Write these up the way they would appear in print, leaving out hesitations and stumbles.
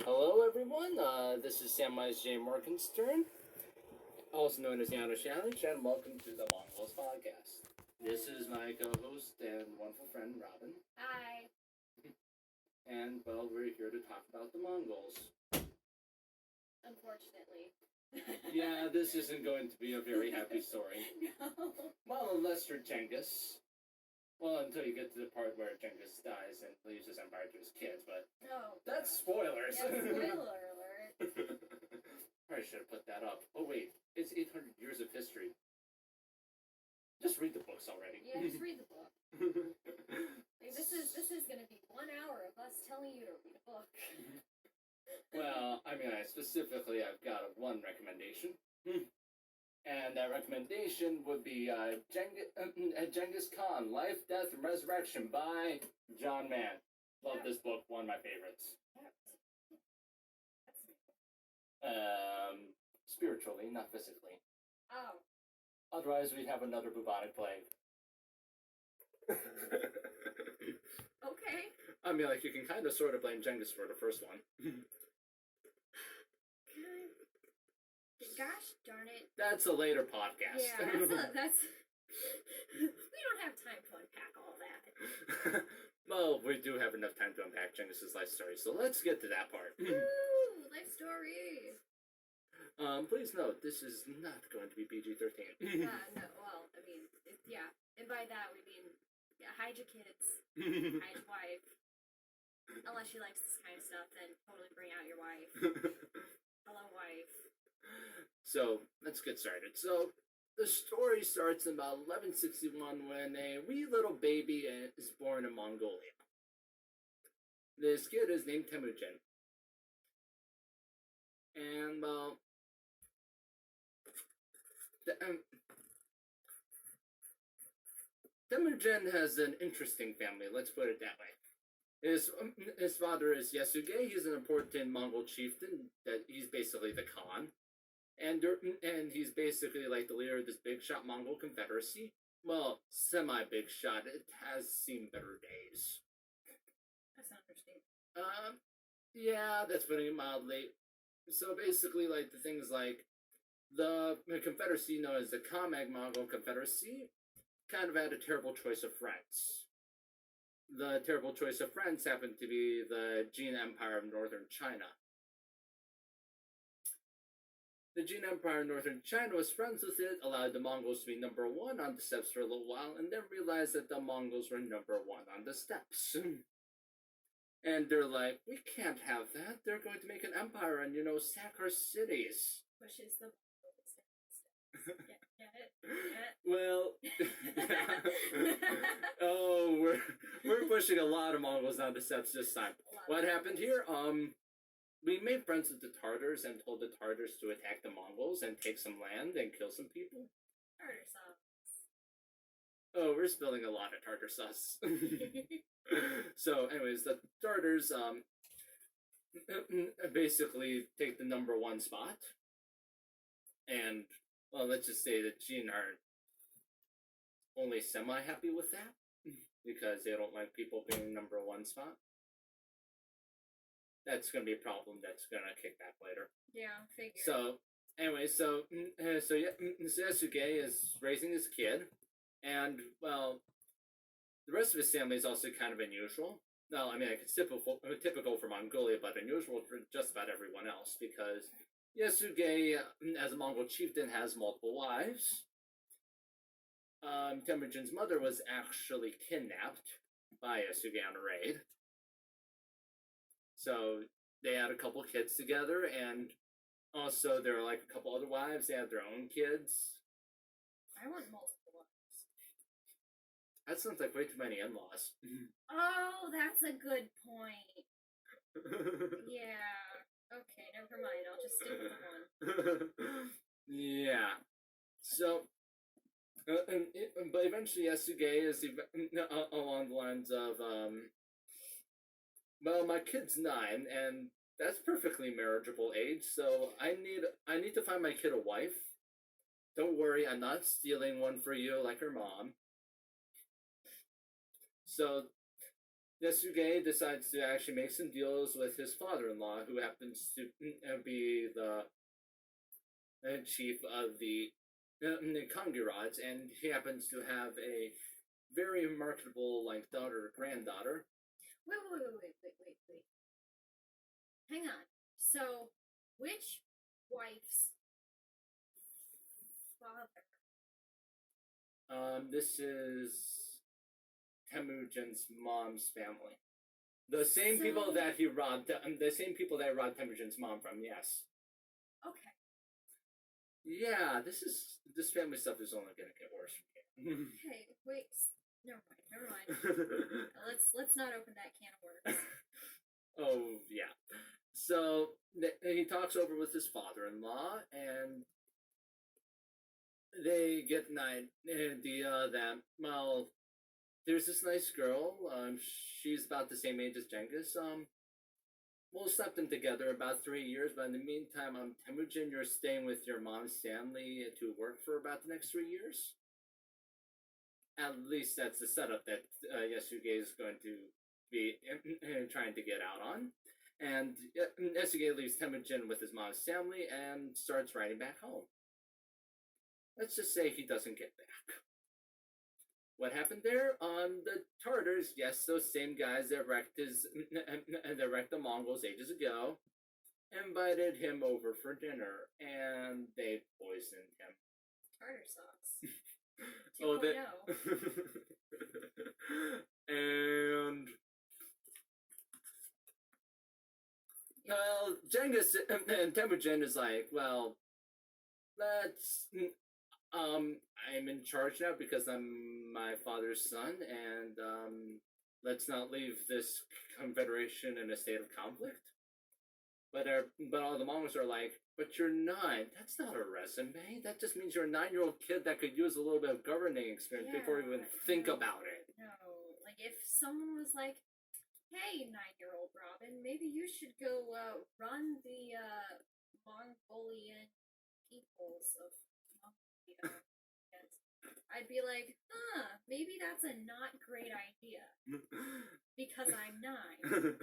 Hello, everyone. This is Samwise J. Morgenstern, also known as Janusz Jalic, and welcome to the Mongols podcast. This is my co-host and wonderful friend Robin, Hi. and well, we're here to talk about the Mongols. Unfortunately. Yeah, this isn't going to be a very happy story. No. Well, unless you're Genghis. Well, until you get to the part where Genghis dies and leaves his empire to his kids, but No. that's spoilers. Yeah, spoiler alert. Probably should have put that up. Oh wait, it's 800 years of history. Just read the books already. Yeah, just read the book. Like, this is gonna be 1 hour of us telling you to read a book. Well, I mean, I've got one recommendation. And that recommendation would be Genghis Khan, Life, Death, and Resurrection by John Mann. Love this book, one of my favorites. Spiritually, not physically. Oh. Otherwise, we'd have another bubonic plague. Okay. I mean, like, you can kind of sort of blame Genghis for the first one. Gosh darn it. That's a later podcast. Yeah, that's we don't have time to unpack all that. Well, we do have enough time to unpack Genghis's life story, so let's get to that part. Woo! Life story. Please note, this is not going to be PG-13. No, well, I mean, yeah. And by that, we mean, yeah, hide your kids, hide your wife. Unless she likes this kind of stuff, then totally bring out your wife. Hello, wife. So, let's get started. So, the story starts in about 1161 when a wee little baby is born in Mongolia. This kid is named Temujin. And, well, Temujin has an interesting family, let's put it that way. His father is Yasuge. He's an important Mongol chieftain. That he's basically the Khan. And he's basically like the leader of this big shot Mongol confederacy. Well, semi-big shot. It has seen better days. That's not understandable. Yeah, that's putting it mildly. So basically, like, the things like the confederacy known as the Kamag Mongol Confederacy kind of had a terrible choice of friends. The terrible choice of friends happened to be the Jin Empire of Northern China. The Jin Empire in Northern China was friends with it, allowed the Mongols to be number one on the steppes for a little while, and then realized that the Mongols were number one on the steppes. And they're like, we can't have that. They're going to make an empire and, sack our cities. Which is the Get it? Well, oh, we're pushing a lot of Mongols down the steppes this time. What happened here? We made friends with the Tartars and told the Tartars to attack the Mongols and take some land and kill some people. Tartar sauce. Oh, we're spilling a lot of tartar sauce. So, anyways, the Tartars basically take the number one spot. And, well, let's just say that Jin are only semi-happy with that. Because they don't like people being number one spot. That's going to be a problem that's going to kick back later. Yeah, figure. So, anyway, so Yasuge is raising his kid, and, well, the rest of his family is also kind of unusual. Well, I mean, it's typical for Mongolia, but unusual for just about everyone else, because Yasuge, as a Mongol chieftain, has multiple wives. Temujin's mother was actually kidnapped by Yasuge on a raid. So they had a couple kids together, and also there were like a couple other wives. They had their own kids. I want multiple wives. That sounds like way too many in-laws. Oh, that's a good point. Yeah. Okay, never mind. I'll just stick with one. Yeah. So, but eventually Yasuge is along the lines of, well, my kid's 9, and that's perfectly marriageable age, so I need to find my kid a wife. Don't worry, I'm not stealing one for you like her mom. So Yasuge decides to actually make some deals with his father-in-law, who happens to be the chief of the Kangirods, and he happens to have a very marketable like daughter or granddaughter. Wait. Hang on. So, which wife's father? This is Temujin's mom's family. The same people that he robbed, the same people that robbed Temujin's mom from. Yes. Okay. Yeah, this family stuff is only gonna get worse from here. Okay, wait. Never mind. Let's not open that can of worms. Oh yeah. So he talks over with his father-in-law, and they get an idea that well, there's this nice girl. She's about the same age as Genghis. We'll slap them together about 3 years, but in the meantime, Temujin, you're staying with your mom's family to work for about the next 3 years. At least that's the setup that Yasuge is going to be trying to get out on. And Yasuge leaves Temujin with his mom's family and starts riding back home. Let's just say he doesn't get back. What happened there? The Tartars, yes, those same guys that wrecked the Mongols ages ago, invited him over for dinner, and they poisoned him. Tartar sauce. Oh, 2.0. And Yeah. well, Genghis and Temujin is like, well, let's I'm in charge now because I'm my father's son, and let's not leave this confederation in a state of conflict. But all the Mongols are like, but you're 9. That's not a resume. That just means you're a 9-year-old kid that could use a little bit of governing experience before you even think about it. No, like if someone was like, "Hey, 9-year-old Robin, maybe you should go run the Mongolian peoples of Mongolia," yes, I'd be like, maybe that's a not great idea because I'm 9.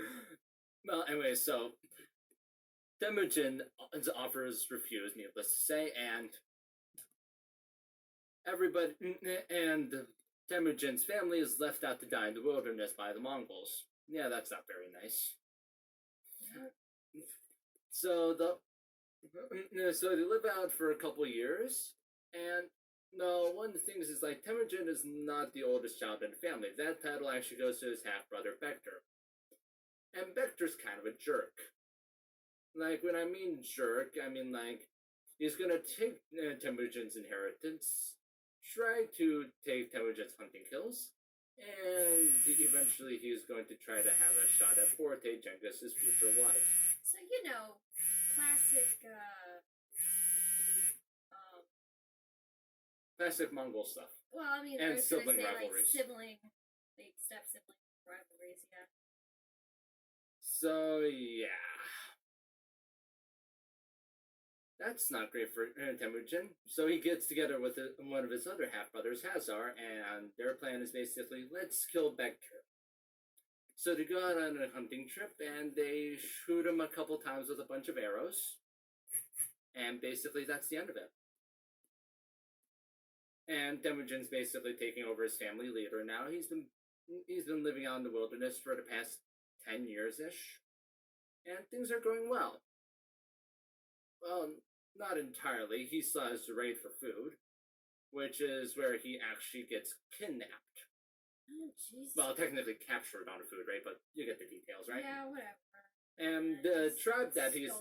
Well, anyway, so Temujin's offers refused, needless to say, and everybody and Temujin's family is left out to die in the wilderness by the Mongols. Yeah, that's not very nice. So they live out for a couple years, and no, one of the things is like Temujin is not the oldest child in the family. That title actually goes to his half brother Bektor, and Bektor's kind of a jerk. Like, when I mean jerk, I mean like he's gonna take Temujin's inheritance, try to take Temujin's hunting kills, and eventually he's going to try to have a shot at Forte, Genghis' future wife. So classic Mongol stuff. Well, I mean, and I was gonna sibling say rivalries. like step sibling rivalries, yeah. So yeah, that's not great for Temujin. So he gets together with one of his other half brothers, Hazar, and their plan is basically let's kill Bektor. So they go out on a hunting trip and they shoot him a couple times with a bunch of arrows, and basically that's the end of it. And Temujin's basically taking over as family leader now. He's been living out in the wilderness for the past 10 years ish, and things are going well. Well, not entirely. He still has to raid for food, which is where he actually gets kidnapped. Oh, Jesus. Well, technically captured on a food raid, but you get the details, right? Yeah, whatever. And the tribe that he's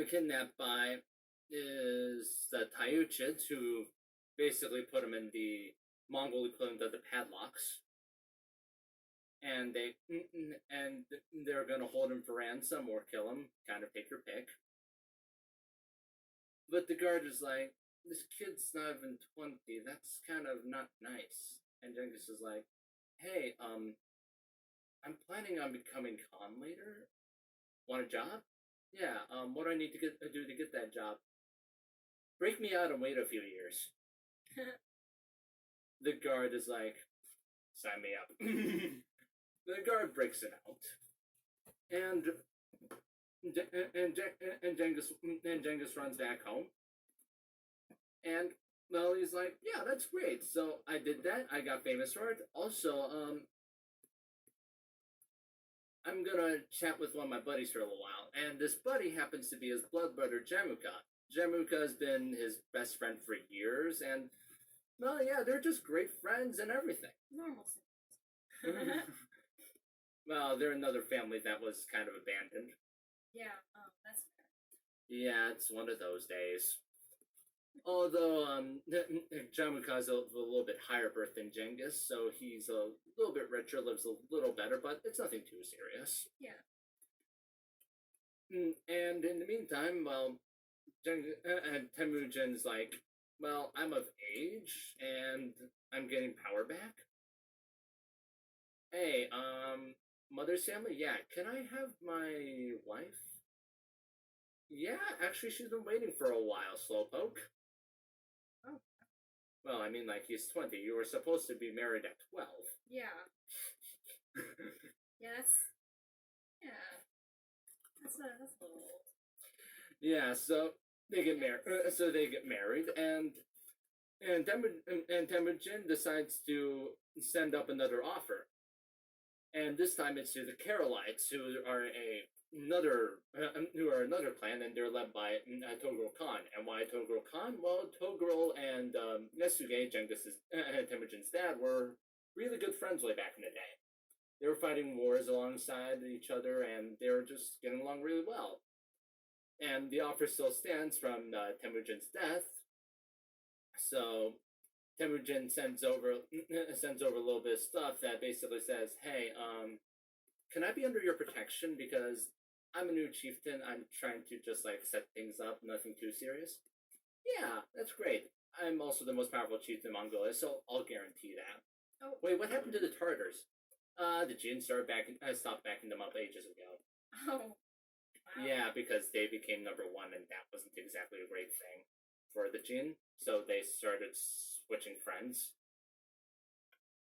kidnapped by is the Tayuchids, who basically put him in the Mongol equivalent of the padlocks. And they're gonna hold him for ransom or kill him, kind of take your pick. But the guard is like, this kid's not even 20, that's kind of not nice. And Genghis is like, hey, I'm planning on becoming Khan later. Want a job? Yeah, what do I need to do to get that job? Break me out and wait a few years. the guard is like, sign me up. The guard breaks it out, and and Genghis runs back home, and well, he's like, yeah, that's great. So I did that. I got famous for it. Also, I'm gonna chat with one of my buddies for a little while, and this buddy happens to be his blood brother, Jamuka. Jamuka has been his best friend for years, and well, yeah, they're just great friends and everything. Normal siblings. Well, they're another family that was kind of abandoned. Yeah, that's fair. Yeah, it's one of those days. Although Jamuka has a little bit higher birth than Genghis, so he's a little bit richer, lives a little better, but it's nothing too serious. Yeah. And in the meantime, well, Temujin's like, well, I'm of age and I'm getting power back. Hey, mother's family, yeah, can I have my wife? Yeah, actually, she's been waiting for a while, Slowpoke. Oh. Well, I mean, like, he's 20. You were supposed to be married at 12. Yeah. Yeah, that's a little old. Yeah, so they get married. And Temujin decides to send up another offer, and this time it's to the Karolites, who are another clan, and they're led by Togrul Khan. And why Togrul Khan? Well, Togrul and Nesuge, Temujin's dad, were really good friends way back in the day. They were fighting wars alongside each other, and they were just getting along really well. And the offer still stands from Temujin's death. So Temujin sends over a little bit of stuff that basically says, "Hey, can I be under your protection? Because I'm a new chieftain. I'm trying to just like set things up, nothing too serious." Yeah, that's great. I'm also the most powerful chieftain in Mongolia, so I'll guarantee that. Oh. Wait, what happened to the Tartars? The Jin stopped backing them up ages ago. Oh. Wow. Yeah, because they became number one, and that wasn't exactly a great thing for the Jin. So they started switching friends.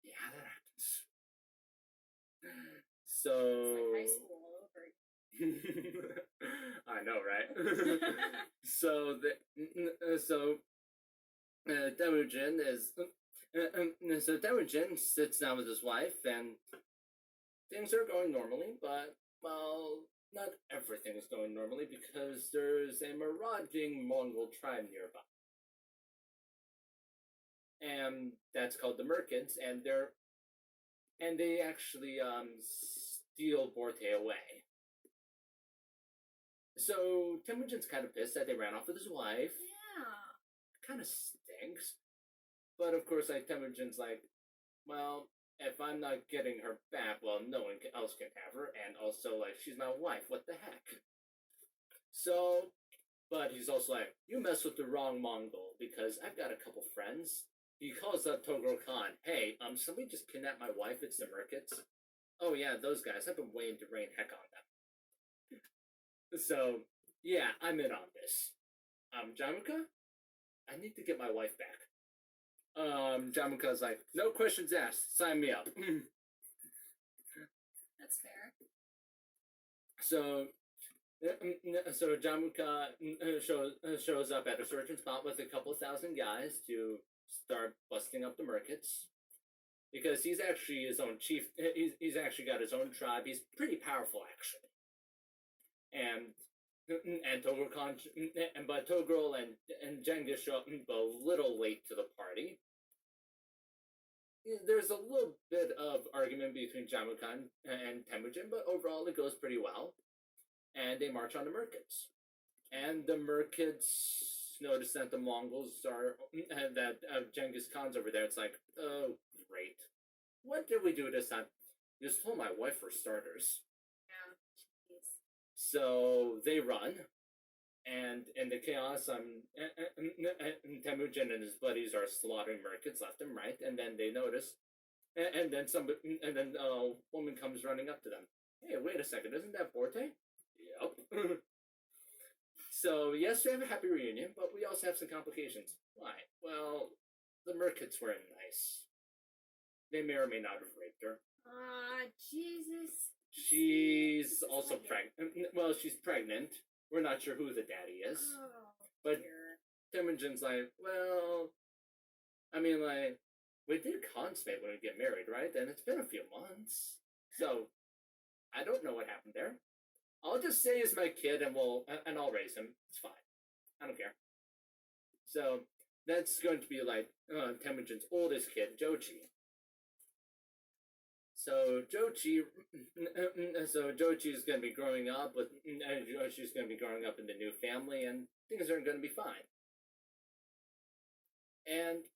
Yeah, that happens. So it's like high school all over. I know, right? So Temujin is so Temujin sits down with his wife, and things are going normally, but well, not everything is going normally because there's a marauding Mongol tribe nearby, and that's called the Merkids, and they actually steal Borte away. So Temujin's kind of pissed that they ran off with his wife. Yeah. Kind of stinks. But of course, like Temujin's like, well, if I'm not getting her back, well, no one else can have her, and also like she's my wife. What the heck? So, but he's also like, you mess with the wrong Mongol because I've got a couple friends. He calls up Togrul Khan. Hey, somebody just kidnapped my wife. It's the Merkits. Oh yeah, those guys. I've been waiting to rain heck on them. So yeah, I'm in on this. Jamuka, I need to get my wife back. Jamuka's like, no questions asked. Sign me up. That's fair. So Jamuka shows up at a certain spot with a couple thousand guys to start busting up the Merkits. Because he's actually his own chief. He's actually got his own tribe. He's pretty powerful, actually. And Togrul Khan, but Togrul and Genghis show up a little late to the party. There's a little bit of argument between Jamuka and Temujin, but overall it goes pretty well. And they march on the Merkids. And the Merkids notice that the Mongols are, that Genghis Khan's over there. It's like, oh, great. What did we do this time? You stole my wife for starters. Yeah, jeez. So they run, and in the chaos, Temujin and his buddies are slaughtering Merkids left and right, and then they notice, and then a woman comes running up to them. Hey, wait a second, isn't that Borte? Yep. So yes, we have a happy reunion, but we also have some complications. Why? Well, the Merkits weren't nice. They may or may not have raped her. Jesus. She's This is also like it. pregnant. Well, she's pregnant. We're not sure who the daddy is. Oh, But dear. Temujin's like, well, I mean, like, we did consummate when we get married, right? And it's been a few months. So, I don't know what happened there. I'll just say he's my kid and I'll raise him. It's fine. I don't care. So, that's going to be like Temujin's oldest kid, Jochi. So Jochi is going to be growing up with, she's going to be growing up in the new family, and things are going to be fine. And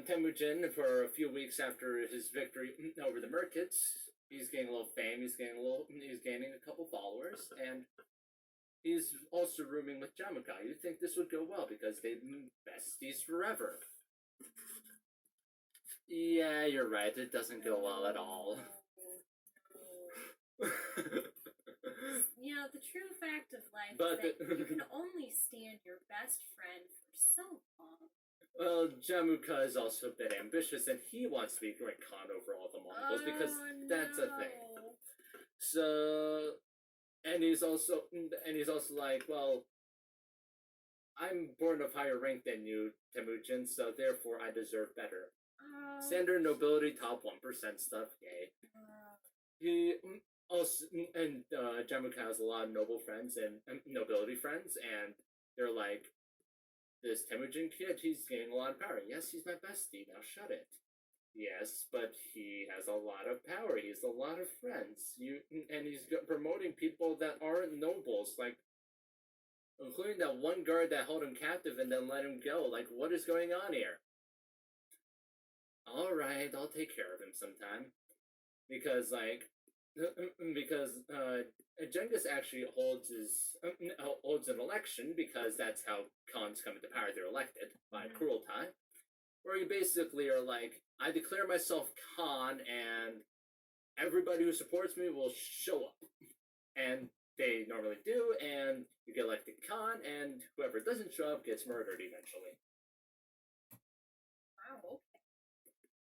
Temujin, for a few weeks after his victory over the Merkits, he's gaining a little fame. He's gaining a couple followers, and he's also rooming with Jamuka. You'd think this would go well because they've been besties forever. Yeah, you're right. It doesn't go well at all. You know, the true fact of life But is that you can only stand your best friend for so long. Well, Jamuka is also a bit ambitious, and he wants to be Great Khan over all the Mongols because that's a thing. So, and he's also like, well, I'm born of higher rank than you, Temujin, so therefore I deserve better. Standard nobility, top 1% stuff, yay. He also, and Jamuka has a lot of noble friends and nobility friends, and they're like, this Temujin kid, he's gaining a lot of power. Yes, he's my bestie, now shut it. Yes, but he has a lot of power. He has a lot of friends. And he's promoting people that aren't nobles, like including that one guard that held him captive and then let him go. Like, what is going on here? All right, I'll take care of him sometime, because Genghis actually holds an election, because that's how Khans come into power. They're elected by Kurultai, where you basically are like, I declare myself Khan, and everybody who supports me will show up. And they normally do, and you get elected Khan, and whoever doesn't show up gets murdered eventually. Wow, okay.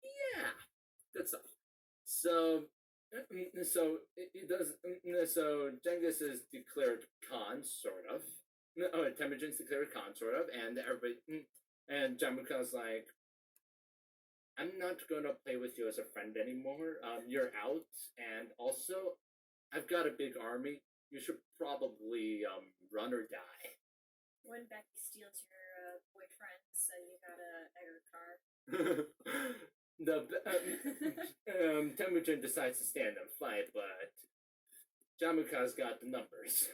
Yeah, good stuff. So it does. So Genghis is declared Khan, sort of. Temujin's declared Khan, sort of, and everybody, and Jamuka's like, I'm not going to play with you as a friend anymore. You're out, and also, I've got a big army. You should probably run or die. When Becky steals your boyfriend, so you gotta egg her car. Temujin decides to stand and fight, but Jamuka's got the numbers.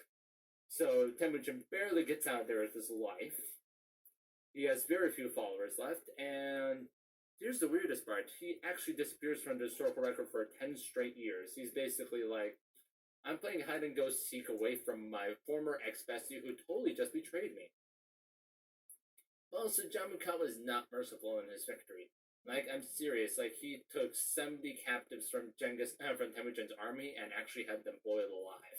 So Temujin barely gets out there with his life. He has very few followers left, and here's the weirdest part. He actually disappears from the historical record for 10 straight years. He's basically like, I'm playing hide and go seek away from my former ex-bestie who totally just betrayed me. Also, Jamuka was not merciful in his victory. Like, I'm serious. Like, he took 70 captives from Temujin's army and actually had them boiled alive.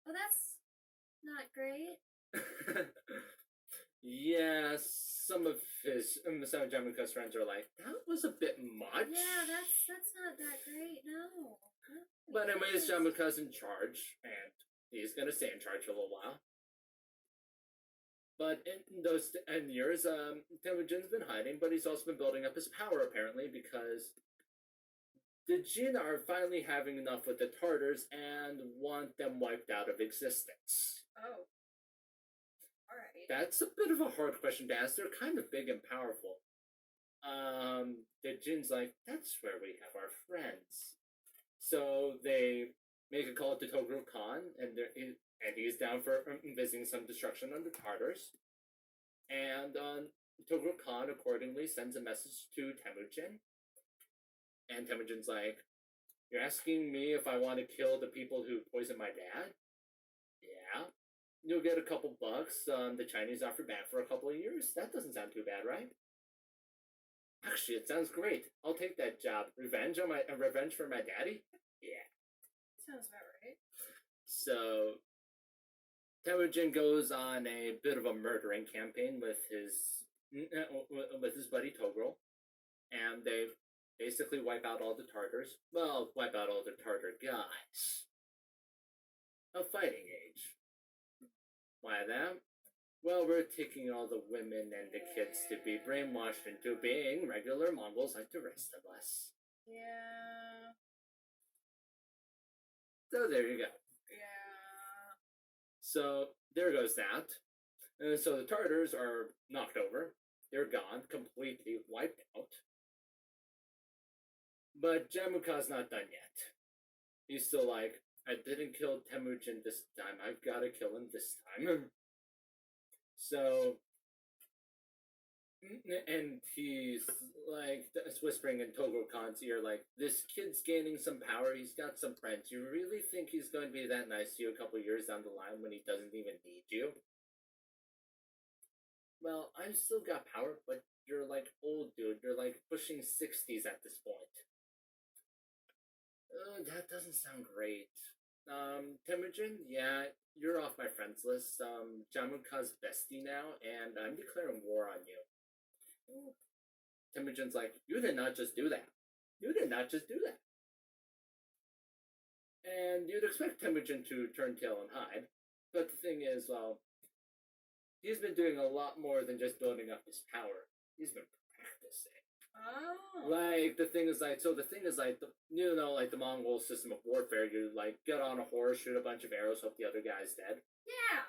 Well, that's not great. Yeah, some of Jamuka's friends are like, that was a bit much. Yeah, that's not that great. No. But anyways, Jamuka's in charge, and he's gonna stay in charge for a little while. But in those 10 years, Temujin's been hiding, but he's also been building up his power, apparently, because the Jin are finally having enough with the Tartars and want them wiped out of existence. Oh. Alright. That's a bit of a hard question to ask. They're kind of big and powerful. The Jin's like, that's where we have our friends. So they make a call to Toghrul Khan, and he's down for visiting some destruction on the Tartars. And Toghrul Khan accordingly sends a message to Temujin. And Temujin's like, you're asking me if I want to kill the people who poisoned my dad? Yeah. You'll get a couple bucks. The Chinese offer back for a couple of years. That doesn't sound too bad, right? Actually, it sounds great. I'll take that job. Revenge for my daddy? Yeah. Sounds about right. So Temujin goes on a bit of a murdering campaign with his buddy Toguro, and they basically wipe out all the Tartars. Well, wipe out all the Tartar guys of fighting age. Why that? Well, we're taking all the women and the kids to be brainwashed into being regular Mongols like the rest of us. Yeah. So there you go. Yeah. So there goes that. And so the Tartars are knocked over. They're gone, completely wiped out. But Jamuka's not done yet. He's still like, I didn't kill Temujin this time. I've got to kill him this time. So, and he's like whispering in Togo Khan's ear, like, this kid's gaining some power. He's got some friends. You really think he's going to be that nice to you a couple years down the line when he doesn't even need you? Well, I've still got power, but you're like old, dude. You're like pushing 60s at this point. That doesn't sound great. Temujin, yeah, you're off my friends list. Jamuka's bestie now, and I'm declaring war on you. Ooh. Temujin's like, you did not just do that. You did not just do that. And you'd expect Temujin to turn tail and hide, but the thing is, well, he's been doing a lot more than just building up his power. He's been practicing. Oh. Like the thing is like like the Mongol system of warfare. You like get on a horse, shoot a bunch of arrows, hope the other guy's dead. Yeah.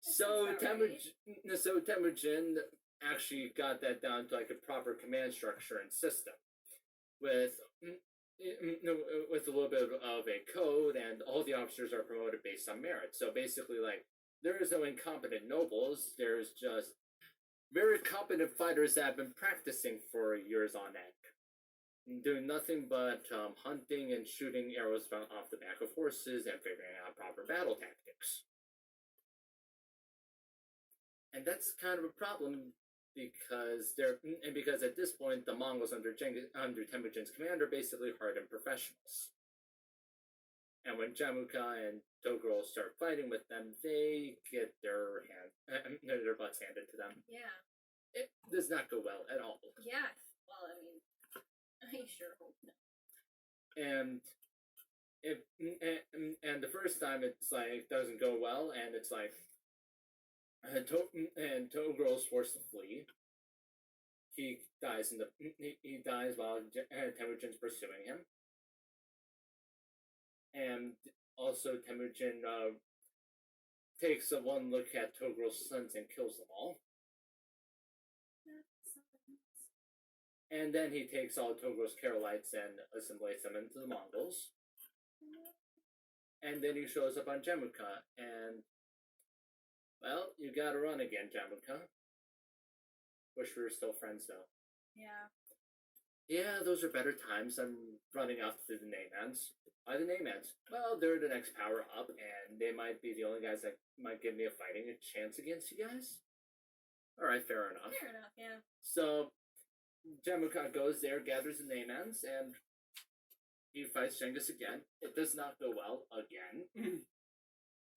So Temujin actually got that down to like a proper command structure and system with a little bit of a code, and all the officers are promoted based on merit. So basically, like there is no incompetent nobles. There's just very competent fighters that have been practicing for years on end, doing nothing but hunting and shooting arrows off the back of horses and figuring out proper battle tactics. And that's kind of a problem because at this point the Mongols under Temujin's command are basically hardened professionals. And when Jamuka and Toguro start fighting with them, they get their butts handed to them. Yeah. It does not go well at all. Yeah. Well, I mean, I sure hope not. And the first time it's like doesn't go well, and it's like and Toguro's forced to flee. He dies while Temujin's pursuing him. And also Temujin takes a one look at Toguro's sons and kills them all. And then he takes all Toguro's Karolites and assimilates them into the Mongols. And then he shows up on Jamuka, and well, you gotta run again, Jamuka. Wish we were still friends though. Yeah. Yeah, those are better times. I'm running off to the Naymans. Why the Naymans? Well, they're the next power up, and they might be the only guys that might give me a fighting chance against you guys. Alright, fair enough. Fair enough, yeah. So, Jamuka goes there, gathers the Naymans, and he fights Genghis again. It does not go well again.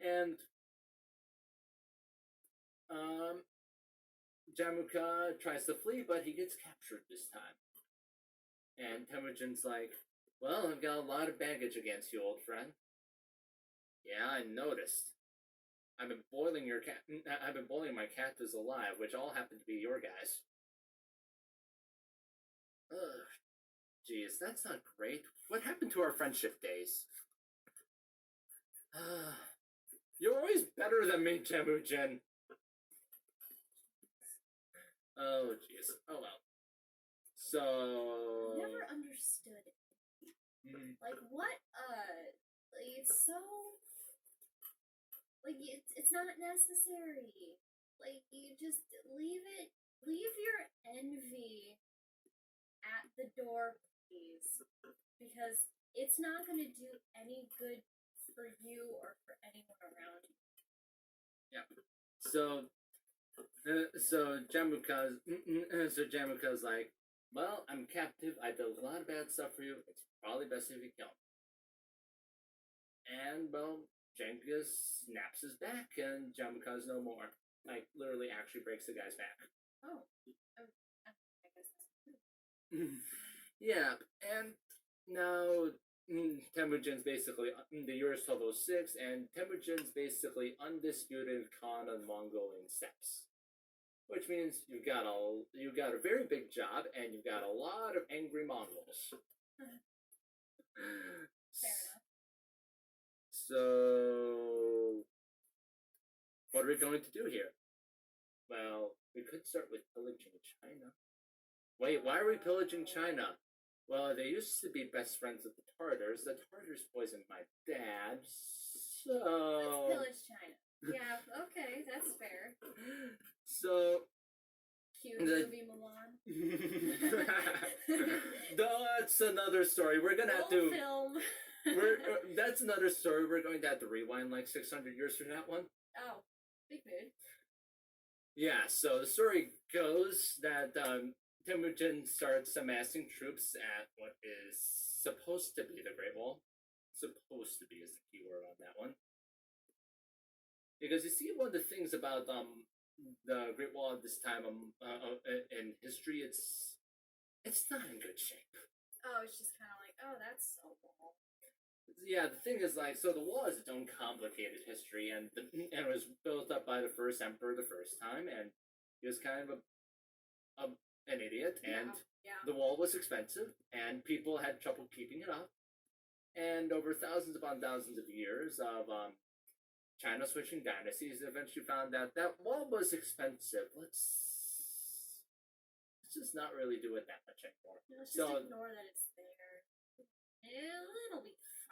And Jamuka tries to flee, but he gets captured this time. And Temujin's like, well, I've got a lot of baggage against you, old friend. Yeah, I noticed. I've been boiling my captives alive, which all happen to be your guys. Ugh. Geez, that's not great. What happened to our friendship days? You're always better than me, Temujin. Oh, jeez. Oh, well. So... Never understood it. Like, what, like, it's so... Like, it's not necessary. Like, you just leave your envy at the door, please. Because it's not going to do any good for you or for anyone around you. Yeah. So Jamuka's like, well, I'm captive. I did a lot of bad stuff for you. It's probably best if you kill me. And well, Genghis snaps his back and Jamaica's no more. Like, literally actually breaks the guy's back. Oh. Oh. I guess that's true. Yeah, and now Temujin's basically the year is 1206, and Temujin's basically undisputed Khan of Mongolian steppes, which means you've got a very big job, and you've got a lot of angry Mongols. Fair enough. So, what are we going to do here? Well, we could start with pillaging China. Wait, why are we pillaging China? Well, they used to be best friends with the Tartars. The Tartars poisoned my dad, so. Let's pillage China. Yeah, okay, that's fair. So. Cue the movie Mulan. That's another story. We're gonna have to. Film. That's another story. We're going to have to rewind like 600 years for that one. Oh, big mood. Yeah, so the story goes that Temujin starts amassing troops at what is supposed to be the Great Wall. Supposed to be is the key word on that one. Because you see, one of the things about the Great Wall at this time in history, it's not in good shape. Oh, it's just kind of like, oh, that's a wall. Yeah, the thing is, like, so the wall has its own complicated history, and it was built up by the first emperor the first time, and he was kind of an idiot, and the wall was expensive, and people had trouble keeping it up, and over thousands upon thousands of years of China switching dynasties, eventually found out that wall was expensive. Let's just not really do it that much anymore. Let's just ignore that it's there. It'll be fine.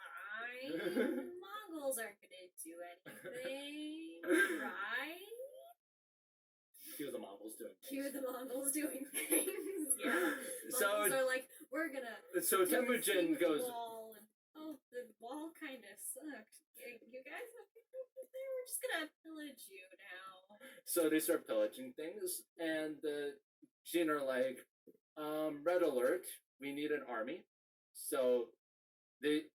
Mongols aren't gonna do anything, right? Cue the Mongols doing things. Cue the Mongols doing things. Yeah. So Mongols are like, we're gonna. So Temujin goes. The wall kind of sucked. You guys have to go there. We're just gonna pillage you now. So they start pillaging things, and the Jin are like, red alert, we need an army. So they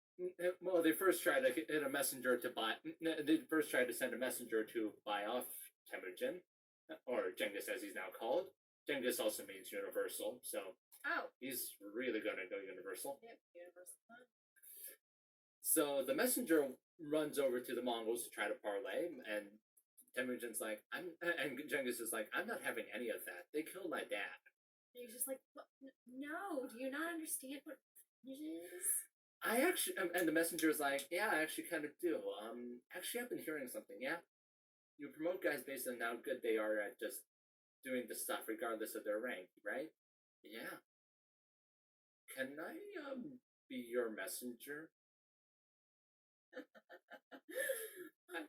first try to hit a messenger to buy. They first tried to send a messenger to buy off Temujin, or Genghis as he's now called. Genghis also means universal, so he's really gonna go universal. Yep, universal. So the messenger runs over to the Mongols to try to parlay, and Temujin's like, and Genghis is like, I'm not having any of that. They killed my dad. And he's just like, what? No, do you not understand what it is? I actually, and the messenger is like, yeah, I actually kind of do. Actually, I've been hearing something. Yeah, you promote guys based on how good they are at just doing the stuff, regardless of their rank, right? Yeah. Can I be your messenger?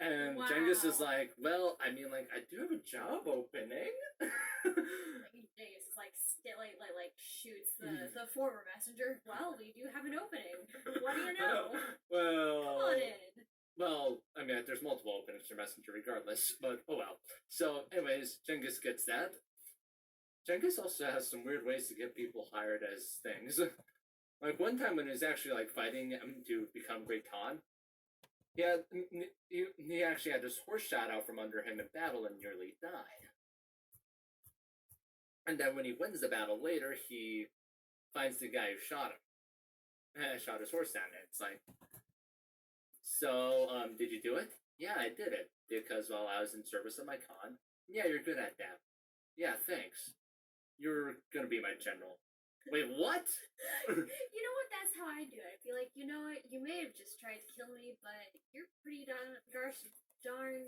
And wow. Genghis is like, well, I mean, like, I do have a job opening. Genghis is like shoots the former messenger. Well, we do have an opening. What do you know? Well, come on in. Well, I mean, there's multiple openings for messenger regardless, but oh well. So, anyways, Genghis gets that. Genghis also has some weird ways to get people hired as things. Like one time when he was actually like fighting to become Great Khan, he actually had his horse shot out from under him in battle and nearly died. And then when he wins the battle later, he finds the guy who shot him. Shot his horse down. And it's like, so, did you do it? Yeah, I did it. Because, well, I was in service of my Khan. Yeah, you're good at that. Yeah, thanks. You're gonna be my general. Wait, what? You know what? That's how I do it. I feel like, you know what? You may have just tried to kill me, but you're pretty darn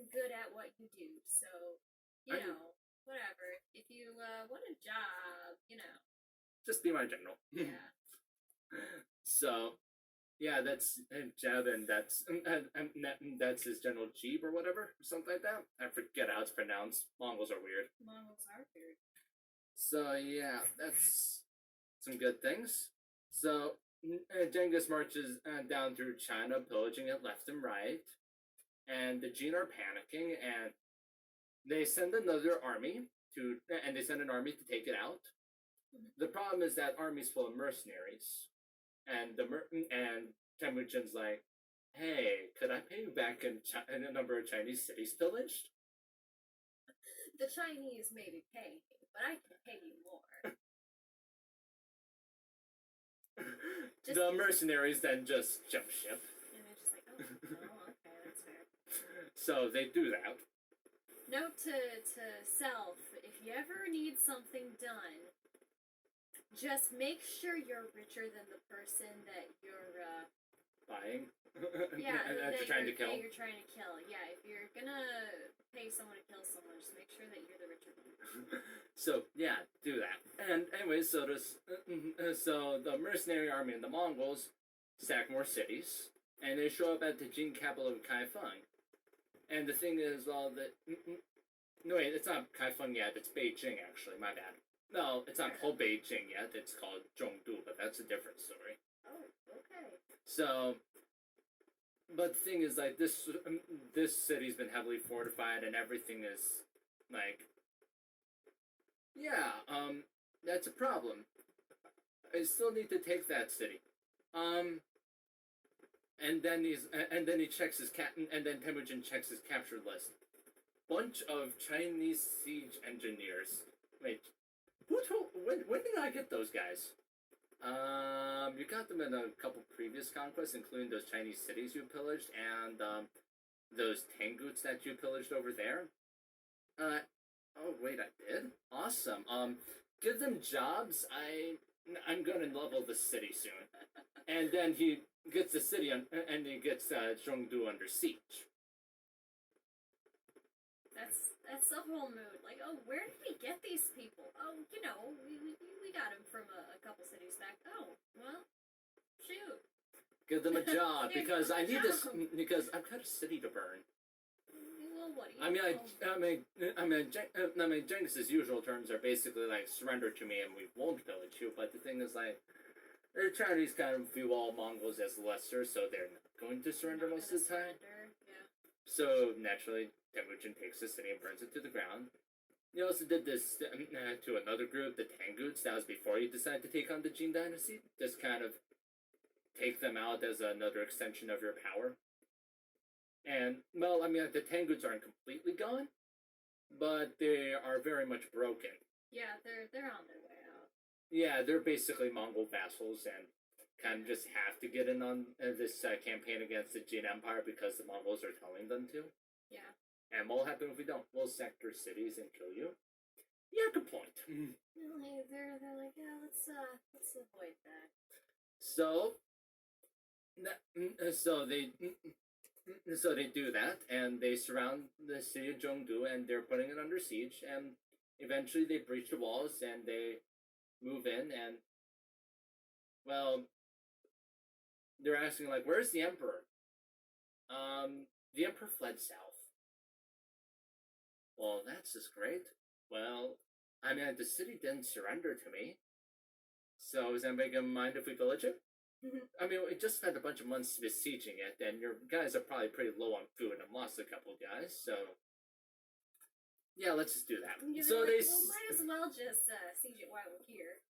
good at what you do. So, you know, whatever. If you want a job, you know. Just be my general. Yeah. So, yeah, that's Jeb, and that's his General Jeeb or whatever, or something like that. I forget how it's pronounced. Mongols are weird. Mongols are weird. So, yeah, that's some good things. So, Genghis marches down through China, pillaging it left and right. And the Jin are panicking, and they send another army they send an army to take it out. Mm-hmm. The problem is that army's full of mercenaries. And and Temujin's like, hey, could I pay you back in a number of Chinese cities pillaged? The Chinese may be paying you, but I can pay you more. The mercenaries then just jump ship. And they're just like, oh, okay, that's fair. So they do that. Note to self, if you ever need something done, just make sure you're richer than the person that you're Buying. yeah, and that trying to kill. you're trying to kill. Yeah, if you're gonna pay someone to kill someone, just make sure that you're the richer one. So yeah, do that. And anyway, so the mercenary army and the Mongols sack more cities, and they show up at the Jin capital of Kaifeng. And the thing is, well, that no wait, it's not Kaifeng yet. It's Beijing actually. My bad. No, it's not called Beijing yet. It's called Zhongdu, but that's a different story. Oh, okay. So, but the thing is, like this city's been heavily fortified, and everything is like, yeah, that's a problem. I still need to take that city. And then he checks his and then Temujin checks his captured list. Bunch of Chinese siege engineers. Wait, when did I get those guys? You got them in a couple previous conquests, including those Chinese cities you pillaged and those Tanguts that you pillaged over there. Oh wait, I did. Awesome. Give them jobs. I'm gonna level the city soon. And then he gets the city and he gets Zhongdu under siege. That's the whole mood. Like, oh, where did we get these people? Oh, we got them from a couple cities back. Oh, well, shoot. Give them a job Yeah, because give I them a need this job. because I've got a city to burn. Well, what do you? I mean, Jenghis's usual terms are basically like surrender to me and we won't pillage you. But the thing is, like, the Chinese kind of view all Mongols as lesser, so they're not going to surrender most of the time. Yeah. So naturally, Temujin takes the city and burns it to the ground. He also did this to another group, the Tanguts. That was before he decided to take on the Jin dynasty. Just kind of take them out as another extension of your power. And, well, I mean, the Tanguts aren't completely gone, but they are very much broken. Yeah, they're on their way out. Yeah, they're basically Mongol vassals and kind of just have to get in on this campaign against the Jin Empire because the Mongols are telling them to. Yeah. And what'll happen if we don't? We'll sector cities and kill you. Yeah, good point. They're like, yeah, let's avoid that. So, so they do that, and they surround the city of Zhongdu, and they're putting it under siege. And eventually, they breach the walls and they move in, and well, they're asking like, "Where's the emperor?" The emperor fled south. Well, that's just great. Well, I mean, the city didn't surrender to me. So is anybody gonna mind if we pillage it? I mean, we just spent a bunch of months besieging it, and your guys are probably pretty low on food and lost a couple guys, so yeah, let's just do that. Yeah, So like, they well, might as well just siege it while we're here.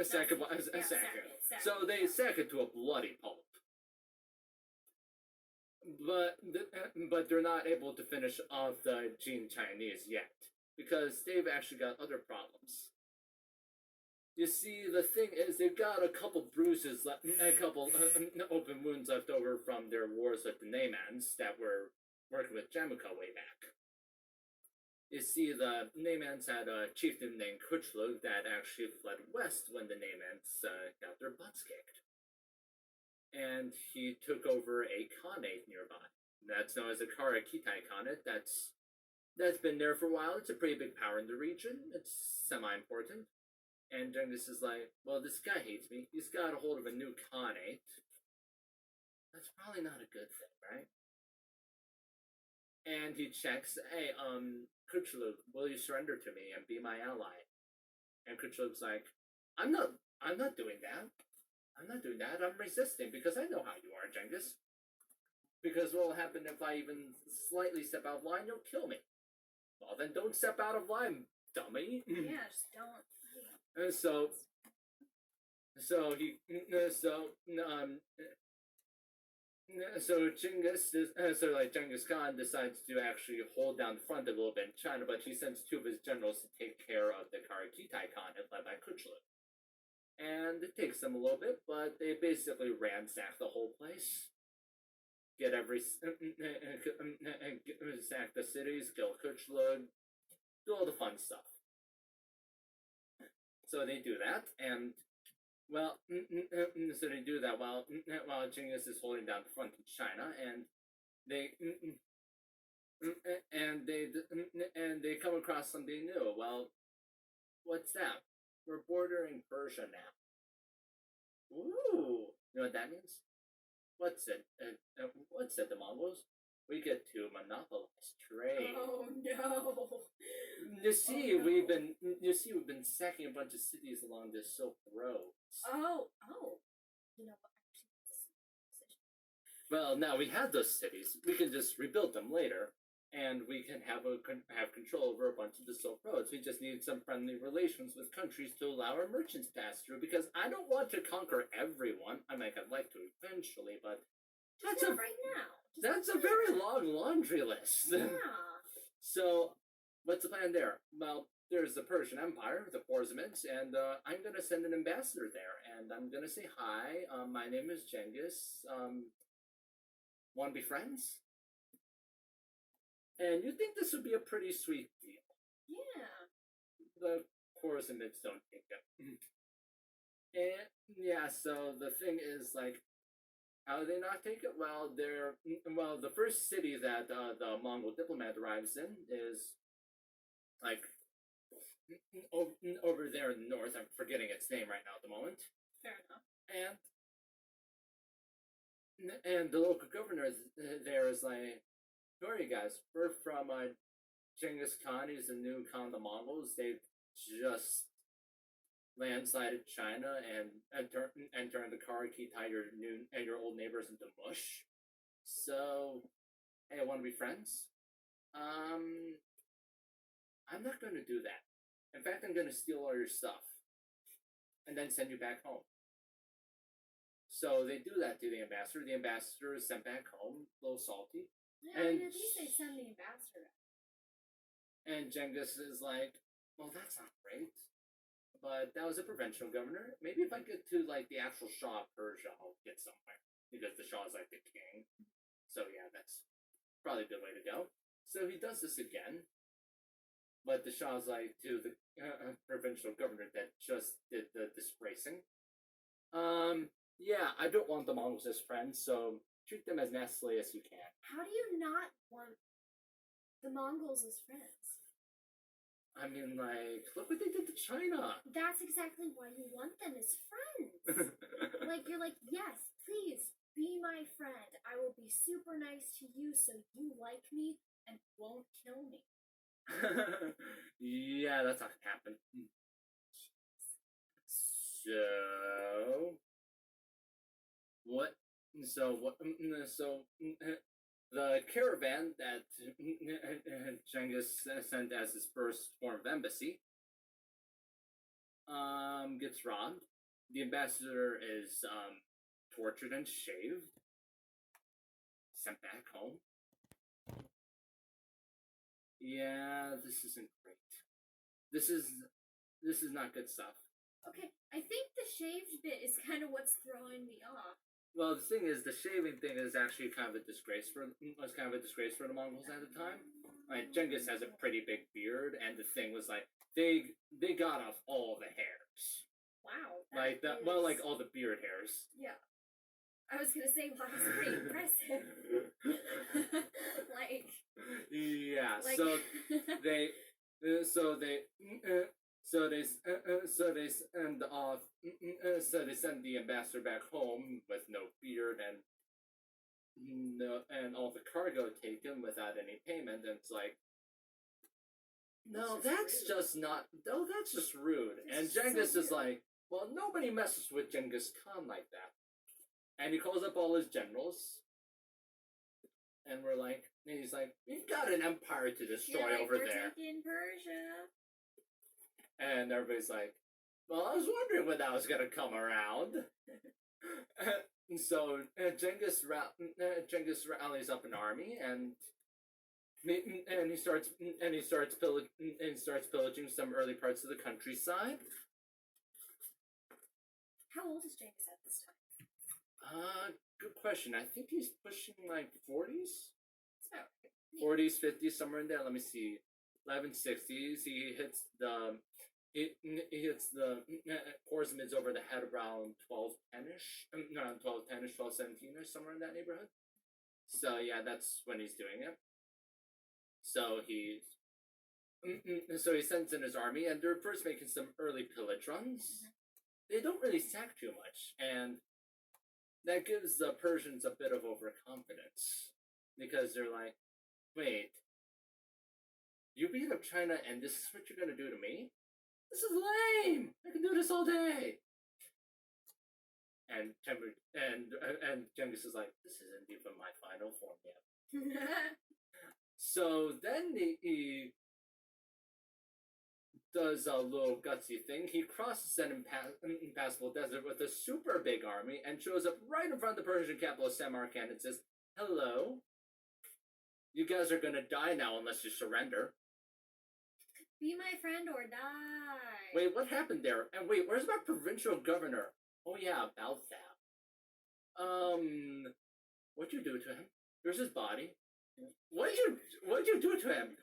sack it. So they sack it to a bloody pulp. But they're not able to finish off the Jin Chinese yet because they've actually got other problems. You see, the thing is, they've got a couple bruises, a couple open wounds left over from their wars with the Naimans that were working with Jamaica way back. You see, the Naimans had a chieftain named Kuchlug that actually fled west when the Naimans got their butts kicked. And he took over a khanate nearby. That's known as the Kara Kitai Khanate. That's been there for a while. It's a pretty big power in the region. It's semi-important. And Genghis is like, well, this guy hates me. He's got a hold of a new khanate. That's probably not a good thing, right? And he checks, hey, Kuchlug, will you surrender to me and be my ally? And Kuchlug's like, I'm not doing that. I'm not doing that. I'm resisting because I know how you are, Genghis. Because what will happen if I even slightly step out of line? You'll kill me. Well, then don't step out of line, dummy. Yeah, just don't. And so So Genghis Khan decides to actually hold down the front a little bit in China, but he sends two of his generals to take care of the Karakitai Khanate led by Kuchlu. And it takes them a little bit, but they basically ransack the whole place. Get every sack the cities, kill Kuchlu, do all the fun stuff. So they do that, and well, so they do that while Genghis is holding down the front in China, and they and they come across something new. Well, what's that? We're bordering Persia now. Ooh, you know what that means? What's it? The Mongols? We get to monopolize trade. Oh no! We've been sacking a bunch of cities along the Silk Roads. Oh. You know what? Well, now we have those cities. We can just rebuild them later, and we can have control over a bunch of the Silk Roads. We just need some friendly relations with countries to allow our merchants pass through. Because I don't want to conquer everyone. I might have liked to eventually, but that's right now. That's a very long laundry list. Yeah. So, what's the plan there? Well, there's the Persian Empire, the Khwarezmids, and I'm gonna send an ambassador there, and I'm gonna say hi. My name is Genghis. Want to be friends? And you think this would be a pretty sweet deal? Yeah. The Khwarezmids don't take it. And yeah, so the thing is, like, how do they not take it? Well, the first city that the Mongol diplomat arrives in is like over there in the north. I'm forgetting its name right now at the moment. Fair enough. And the local governor there is like, who are you guys? We're from Genghis Khan. He's the new Khan of the Mongols. They've just landslided China and turned the Karakitai, your old neighbors, into mush. So, hey, I want to be friends. I'm not going to do that. In fact, I'm going to steal all your stuff and then send you back home. So they do that to the ambassador. The ambassador is sent back home, a little salty. Yeah, and at least they send the ambassador. And Genghis is like, well, that's not great. But that was a provincial governor. Maybe if I get to like the actual Shah of Persia, I'll get somewhere. Because the Shah is like the king. So yeah, that's probably a good way to go. So he does this again. But the Shah's like to the provincial governor that just did the disgracing. Yeah, I don't want the Mongols as friends, so treat them as nastily as you can. How do you not want the Mongols as friends? I mean, like, look what they did to China. That's exactly why you want them as friends. Like, you're like, yes, please, be my friend. I will be super nice to you so you like me and won't kill me. Yeah, that's not gonna happen. The caravan that Genghis sent as his first form of embassy gets robbed. The ambassador is tortured and shaved, sent back home. Yeah, this isn't great. This is not good stuff. Okay, I think the shaved bit is kind of what's throwing me off. Well, the thing is, the shaving thing is actually kind of a disgrace for the Mongols at the time. Like Genghis has a pretty big beard, and the thing was like they got off all the hairs. Wow. Like that. Well, like all the beard hairs. Yeah. I was gonna say, wow, that's pretty impressive. Like. Yeah. Like... So they. So they send the ambassador back home with no beard and all the cargo taken without any payment. And it's like, no, that's just rude. And Genghis is like, well, nobody messes with Genghis Khan like that. And he calls up all his generals. And he's like, we've got an empire to destroy over there. Taking Persia. And everybody's like, well, I was wondering when that was going to come around. Genghis rallies up an army and he starts pillaging some early parts of the countryside. How old is Genghis at this time? Good question. I think he's pushing like 40s, So, 40s, 50s, somewhere in there. Let me see. 1160s. He hits the Khwarezmids over the head around 1210ish, around 1210ish, 1217ish, somewhere in that neighborhood. So yeah, that's when he's doing it. So he sends in his army, and they're first making some early pillage runs. They don't really sack too much, and that gives the Persians a bit of overconfidence because they're like, "Wait, you beat up China, and this is what you're gonna do to me? This is lame. I can do this all day." And Genghis is like, "This isn't even my final form yet." So then he does a little gutsy thing. He crosses an impassable desert with a super big army and shows up right in front of the Persian capital of Samarkand and says, "Hello, you guys are gonna die now unless you surrender." Be my friend or die. Wait, what happened there? And wait, where's my provincial governor? Oh yeah, about that. What'd you do to him? Here's his body. What'd you do to him?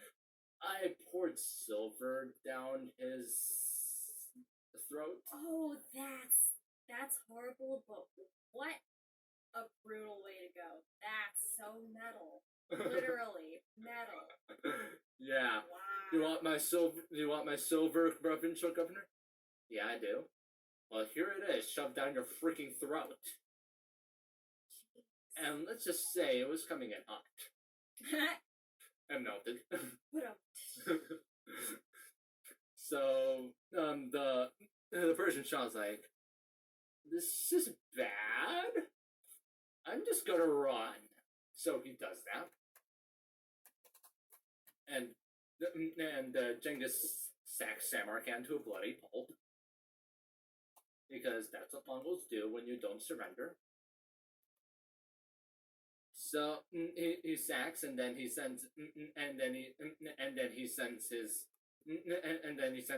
I poured silver down his throat. Oh, that's horrible, but what a brutal way to go. That's so metal. Literally metal. Yeah. Wow. You want my silver provincial governor? Yeah, I do. Well, here it is, shoved down your freaking throat. Jeez. And let's just say it was coming in hot. And melted. So the Persian Shah's like, "This is bad. I'm just gonna run." So he does that, and Genghis sacks Samarkand to a bloody pulp because that's what Mongols do when you don't surrender. So he sacks, and then he sends,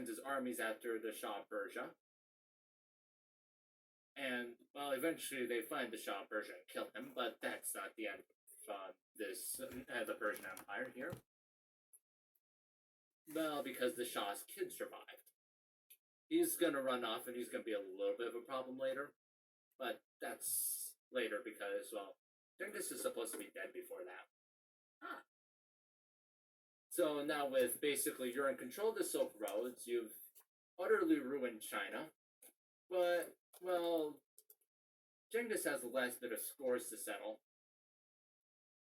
his armies after the Shah of Persia. And well, eventually they find the Shah of Persia and kill him, but that's not the end of the Persian Empire here. Well, because the Shah's kid survived. He's gonna run off, and he's gonna be a little bit of a problem later, but that's later because, well, Genghis is supposed to be dead before that. Huh. So now with basically you're in control of the Silk Roads, you've utterly ruined China, but, well, Genghis has the last bit of scores to settle.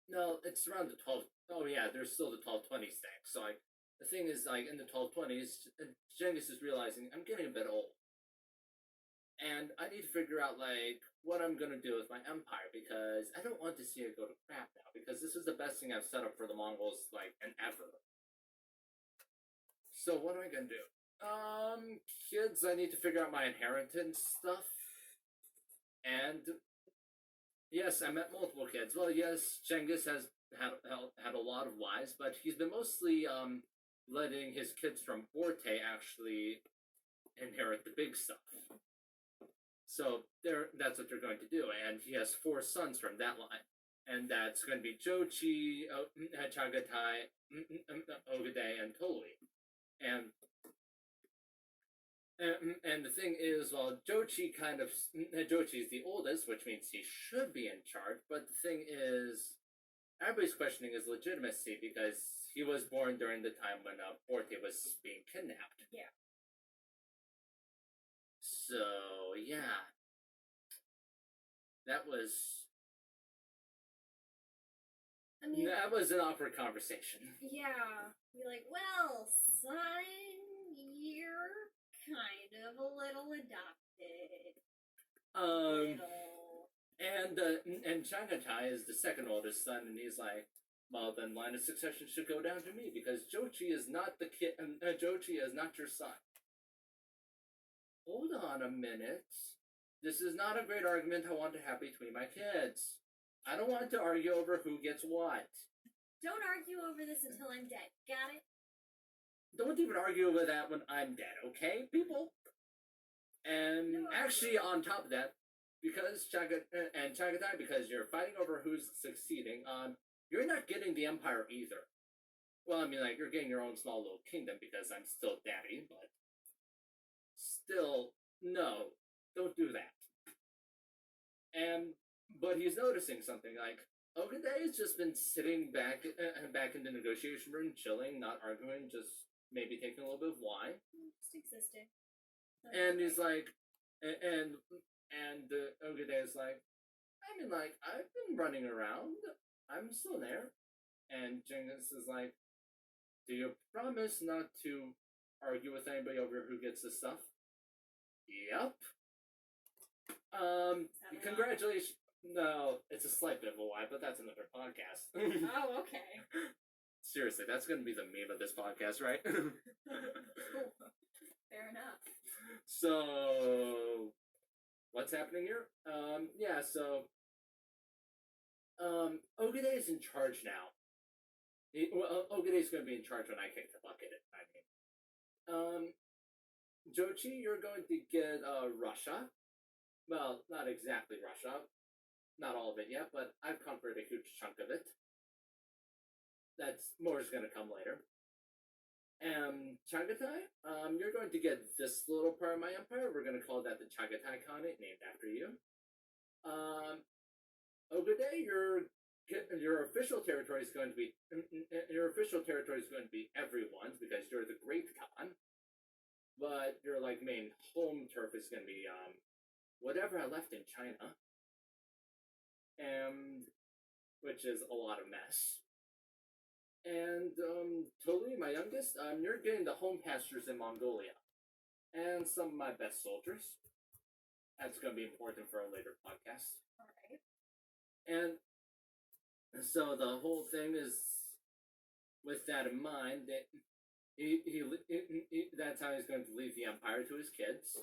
No, it's around the 12. Oh yeah, there's still the 1220s thing. So like, the thing is, like, in the 1220s, Genghis is realizing I'm getting a bit old, and I need to figure out like what I'm gonna do with my empire because I don't want to see it go to crap now because this is the best thing I've set up for the Mongols like in ever. So what am I gonna do? Kids, I need to figure out my inheritance stuff, and yes, I met multiple kids. Well, yes, Genghis has had a lot of wives, but he's been mostly letting his kids from Borte actually inherit the big stuff. So that's what they're going to do, and he has 4 sons from that line, and that's going to be Jochi, Chagatai, Ogedei, and Tolui. And the thing is, well, Jochi is the oldest, which means he should be in charge. But the thing is, everybody's questioning his legitimacy because he was born during the time when Borte was being kidnapped. Yeah. So yeah, that was. I mean, that was an awkward conversation. Yeah. You're like, well, son, you're kind of a little adopted. Little. And Chagatai is the second oldest son, and he's like, well, then line of succession should go down to me because Jochi is not the kid. Jochi is not your son. Hold on a minute. this is not a great argument I want to have between my kids. I don't want to argue over who gets what. Don't argue over this until I'm dead. Got it? Don't even argue over that when I'm dead, okay, people? And No actually, arguing. on top of that, because Chagatai, because you're fighting over who's succeeding, you're not getting the empire either. Well, I mean, like, you're getting your own small little kingdom because I'm still daddy, but still, no, don't do that. And but he's noticing something like Ogade's just been sitting back in the negotiation room, chilling, not arguing, just maybe taking a little bit of wine. Just existing. And he's like, and Ogade is like, I mean, like, I've been running around. I'm still there. And Genghis is like, do you promise not to argue with anybody over who gets this stuff? Yep. Congratulations. No, it's a slight bit of a lie, but that's another podcast. Oh, okay. Seriously, that's going to be the meme of this podcast, right? Fair enough. So, what's happening here? Yeah, so, Ogade is in charge now. Ogade is going to be in charge when I kick the bucket, I mean. Jochi, you're going to get, Russia. Well, not exactly Russia. Not all of it yet, but I've conquered a huge chunk of it. That's more is going to come later. Chagatai, you're going to get this little part of my empire. We're going to call that the Chagatai Khanate, named after you. Ogade, your official territory is going to be everyone's because you're the Great Khan. But your like main home turf is going to be whatever I left in China, and which is a lot of mess. And Toli, my youngest, you're getting the home pastures in Mongolia, and some of my best soldiers. That's going to be important for a later podcast. All right. And so the whole thing is, with that in mind, that that's how he's going to leave the empire to his kids.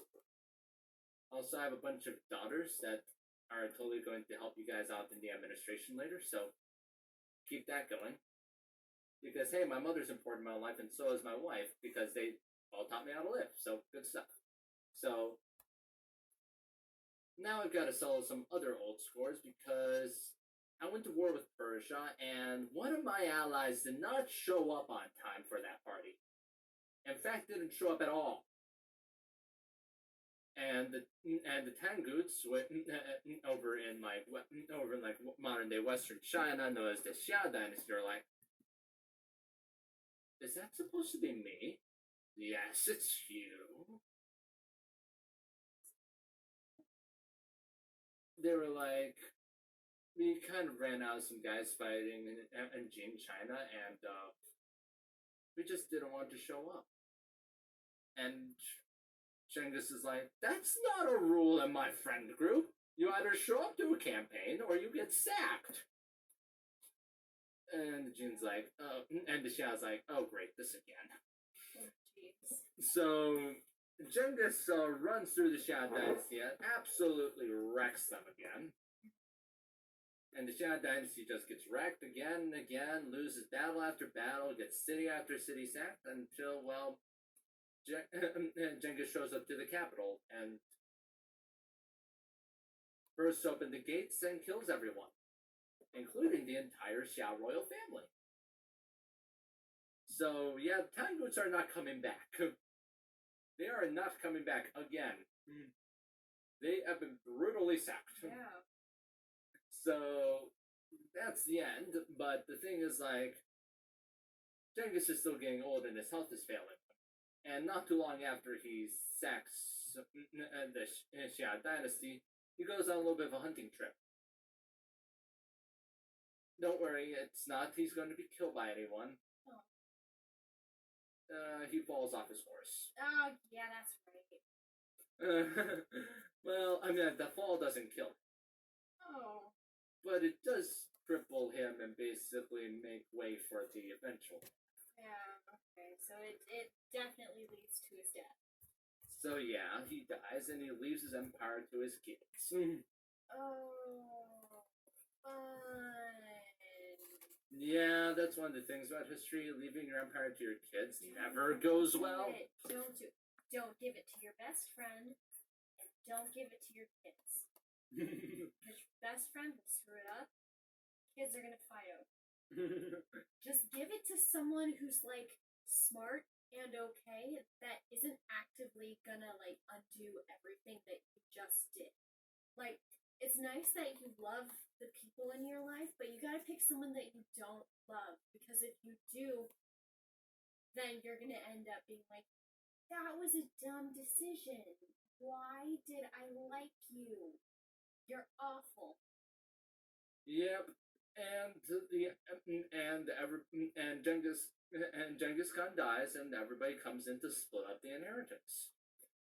Also, I have a bunch of daughters that are totally going to help you guys out in the administration later, so keep that going. Because, hey, my mother's important in my life, and so is my wife, because they all taught me how to live, so good stuff. So, now I've got to settle some other old scores, because I went to war with Persia, and one of my allies did not show up on time for that party. In fact, didn't show up at all. And the Tanguts over in modern day Western China, known as the Xia Dynasty, are like, is that supposed to be me? Yes, it's you. They were like, we kind of ran out of some guys fighting in Jin China, and we just didn't want to show up. And Genghis is like, that's not a rule in my friend group. You either show up to a campaign or you get sacked. And Jin's like, oh, and the Xiao's like, oh great, this again. Oh, jeez. So Genghis runs through the Xia Dynasty and absolutely wrecks them again. And the Xia Dynasty just gets wrecked again and again, loses battle after battle, gets city after city sacked until, well, Genghis shows up to the capital and bursts open the gates and kills everyone, including the entire Xia royal family. So, yeah, the Tanguts are not coming back. They are not coming back again. They have been brutally sacked. Yeah. So, that's the end. But the thing is, like, Genghis is still getting old and his health is failing. And not too long after he sacks the Xia Dynasty, he goes on a little bit of a hunting trip. Don't worry, it's not he's going to be killed by anyone. Oh. He falls off his horse. Oh, yeah, that's right. Well, I mean, the fall doesn't kill him. Oh. But it does cripple him and basically make way for the eventual. Yeah, okay. So it definitely leads to his death. So yeah, he dies and he leaves his empire to his kids. Oh, fun. Yeah, that's one of the things about history. Leaving your empire to your kids Don't never goes do well. it. Don't do it. Don't give it to your best friend, and don't give it to your kids. Because your best friend will screw it up. Kids are gonna fight over. Just give it to someone who's like smart and okay, that isn't actively gonna like undo everything that you just did. Like, it's nice that you love the people in your life, but you gotta pick someone that you don't love, because if you do, then you're gonna end up being like, that was a dumb decision. Why did I like you? You're awful. Yep, and the and Genghis Khan dies, and everybody comes in to split up the inheritance.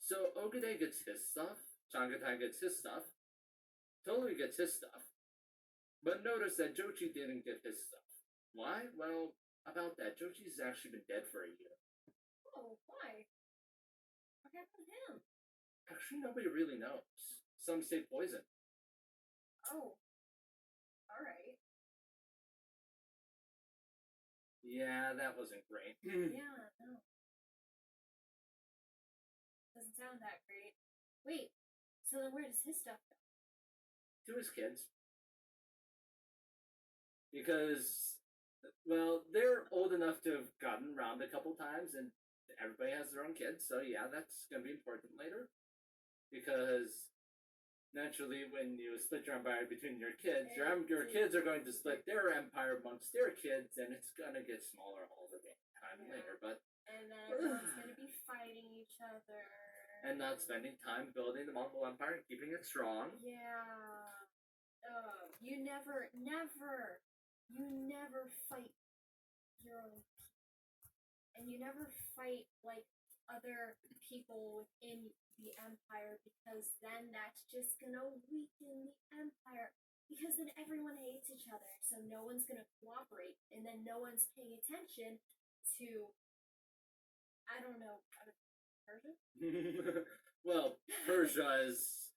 So Ogede gets his stuff, Changatai gets his stuff, Totally gets his stuff, but notice that Jochi didn't get his stuff. Why? Well, about that, Jochi's actually been dead for a year. Oh, why? What happened to him? Actually, nobody really knows. Some say poison. Oh, alright. Yeah, that wasn't great. Yeah, no. Doesn't sound that great. Wait, so then where does his stuff go? To his kids. Because, well, they're old enough to have gotten around a couple times, and everybody has their own kids, so yeah, that's going to be important later. Because naturally, when you split your empire between your kids, your kids are going to split their empire amongst their kids, and it's going to get smaller all the time later. But and then everyone's gonna be fighting each other. And not spending time building the Mongol Empire and keeping it strong. Yeah. You never fight your own people. And you never fight like other people within the empire, because then that's just gonna weaken the empire. Because then everyone hates each other, so no one's gonna cooperate, and then no one's paying attention to, I don't know, Persia? Well, Persia is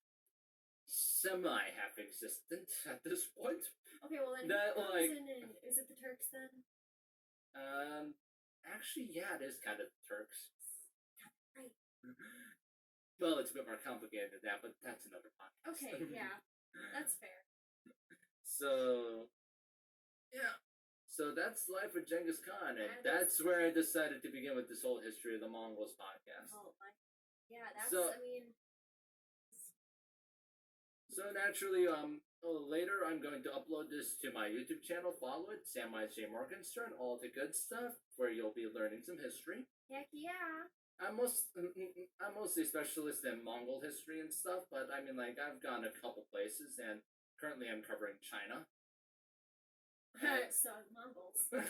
semi half existent at this point. Okay, well then That, like, is it the Turks then? Actually, yeah, it is kind of Turks. Right. Well, it's a bit more complicated than that, but that's another podcast. Okay, yeah, that's fair. So, yeah. So that's life with Genghis Khan, and that's where I decided to begin with this whole history of the Mongols podcast. Oh my, yeah, that's, So- I mean, So naturally, later I'm going to upload this to my YouTube channel. Follow it, Samwise J. Morgenstern, all the good stuff, where you'll be learning some history. heck yeah. I'm mostly a specialist in Mongol history and stuff, but I mean, like, I've gone a couple places, and currently I'm covering China. So Mongols. That's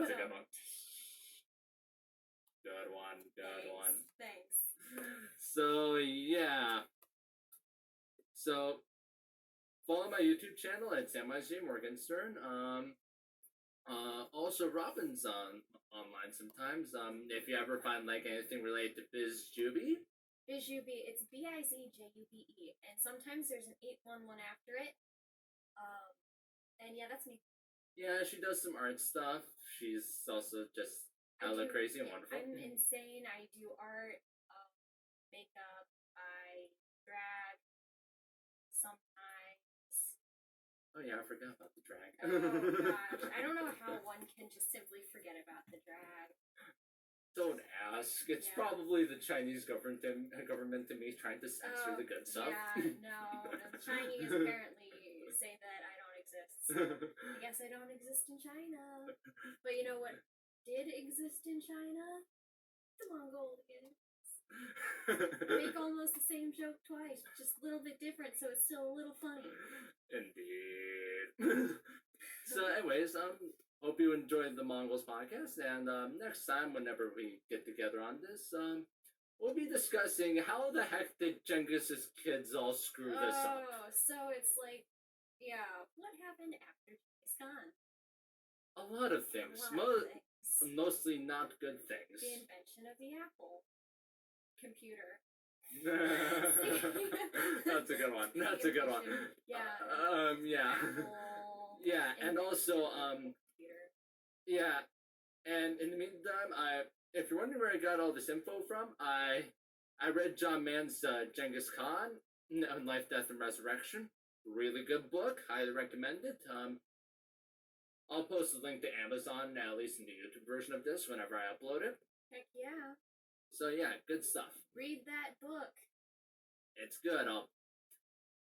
a good one. Good one. Good one. Thanks. So yeah. So follow my YouTube channel at Samwise J. Morgenstern. Also Robin's online sometimes. If you ever find like anything related to BizJuby. BizJuby, it's BIZJUBE, and sometimes there's an 811 after it. And yeah, that's me. Yeah, she does some art stuff. She's also just hella crazy and wonderful. I'm insane. I do art, makeup, I drag sometimes. Oh yeah, I forgot about the drag. Oh gosh, I don't know how one can just simply forget about the drag. Don't ask. It's probably the Chinese government to me trying to censor the good stuff. Yeah, no, the Chinese apparently say that I don't exist. So I guess I don't exist in China. But you know what did exist in China? The Mongolians. Make almost the same joke twice, just a little bit different, so it's still a little funny. Indeed. So, anyways, hope you enjoyed the Mongols podcast, and next time, whenever we get together on this, we'll be discussing how the heck did Genghis's kids all screw this up. Oh, so it's like, yeah, what happened after Genghis Khan? A lot of things. Mostly not good things. The invention of the apple. computer. That's a good one. That's a good one. Yeah. Yeah. Apple Yeah, and also, computer. yeah, and in the meantime, if you're wondering where I got all this info from, I read John Mann's Genghis Khan, Life, Death, and Resurrection. Really good book. Highly recommend it. I'll post a link to Amazon, at least in the YouTube version of this, whenever I upload it. Heck yeah. So yeah, good stuff. Read that book. It's good.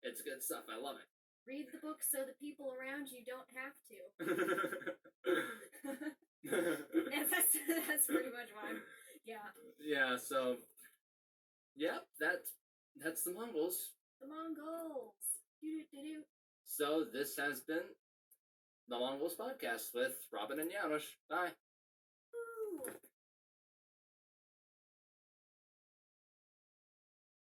It's good stuff. I love it. Read the book so the people around you don't have to. That's pretty much why. Yeah. Yeah. So, yep. That's the Mongols. The Mongols. Do-do-do-do. So this has been the Mongols podcast with Robin and Janusz. Bye.